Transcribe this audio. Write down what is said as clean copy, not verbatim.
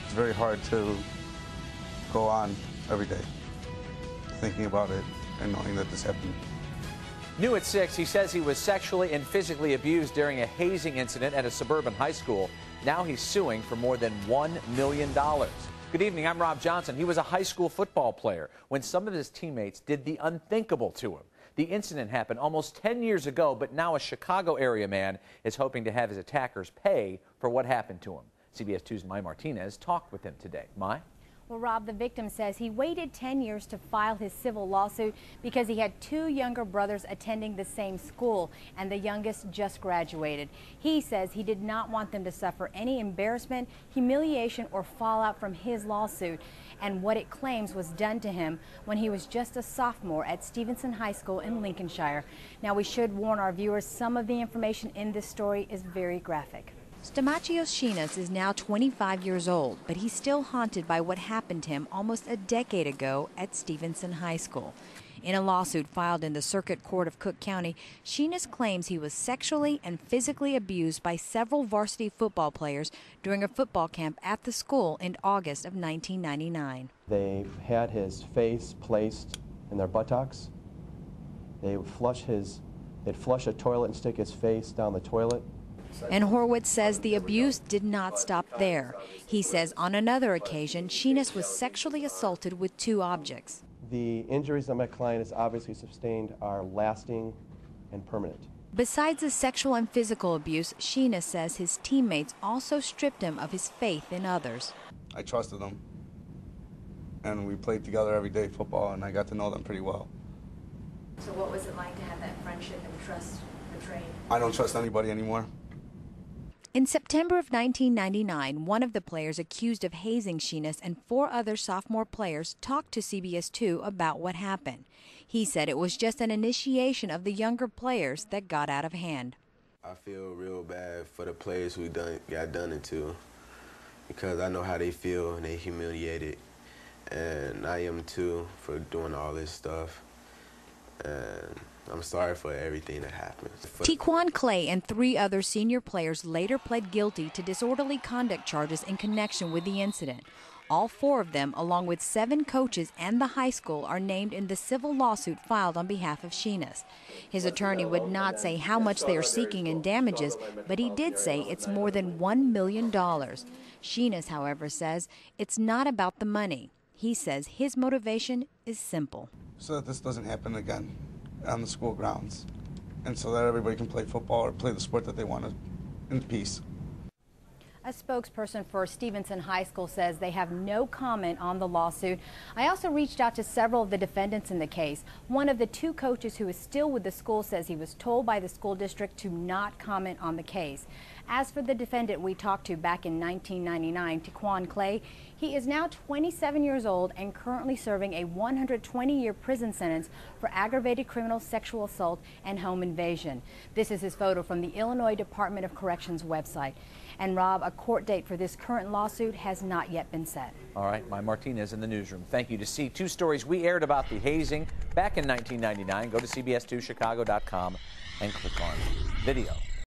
It's very hard to go on every day thinking about it and knowing that this happened. New at 6, he says he was sexually and physically abused during a hazing incident at a suburban high school. Now he's suing for more than $1 million. Good evening, I'm Rob Johnson. He was a high school football player when some of his teammates did the unthinkable to him. The incident happened almost 10 years ago, but now a Chicago area man is hoping to have his attackers pay for what happened to him. CBS 2's Mai Martinez talked with him today. Mai? Well, Rob, the victim says he waited 10 years to file his civil lawsuit because he had two younger brothers attending the same school, and the youngest just graduated. He says he did not want them to suffer any embarrassment, humiliation, or fallout from his lawsuit and what it claims was done to him when he was just a sophomore at Stevenson High School in Lincolnshire. Now, we should warn our viewers, some of the information in this story is very graphic. Stamachios Shinas is now 25 years old, but he's still haunted by what happened to him almost a decade ago at Stevenson High School. In a lawsuit filed in the Circuit Court of Cook County, Shinas claims he was sexually and physically abused by several varsity football players during a football camp at the school in August of 1999. They had his face placed in their buttocks. They'd flush a toilet and stick his face down the toilet. And Horwitz says the abuse did not stop there. He says on another occasion, Shinas was sexually assaulted with two objects. The injuries that my client has obviously sustained are lasting and permanent. Besides the sexual and physical abuse, Shinas says his teammates also stripped him of his faith in others. I trusted them, and we played together every day football, and I got to know them pretty well. So what was it like to have that friendship and trust betrayed? I don't trust anybody anymore. In September of 1999, one of the players accused of hazing Shinas and four other sophomore players talked to CBS 2 about what happened. He said it was just an initiation of the younger players that got out of hand. I feel real bad for the players who got done it to, because I know how they feel and they humiliated, and I am too for doing all this stuff. And I'm sorry for everything that happened. Tequan Clay and three other senior players later pled guilty to disorderly conduct charges in connection with the incident. All four of them, along with 7 coaches and the high school, are named in the civil lawsuit filed on behalf of Shinas. His attorney would not say how much they are seeking in damages, but he did say it's more than $1 million. Shinas, however, says it's not about the money. He says his motivation is simple. So that this doesn't happen again on the school grounds, and so that everybody can play football or play the sport that they want to in peace. A spokesperson for Stevenson High School says they have no comment on the lawsuit. I also reached out to several of the defendants in the case. One of the 2 coaches who is still with the school says he was told by the school district to not comment on the case. As for the defendant we talked to back in 1999, Tequan Clay, he is now 27 years old and currently serving a 120-year prison sentence for aggravated criminal sexual assault and home invasion. This is his photo from the Illinois Department of Corrections website. And Rob, a court date for this current lawsuit has not yet been set. All right, Mai Martinez in the newsroom. Thank you. To see 2 stories we aired about the hazing back in 1999, go to CBS2Chicago.com and click on video.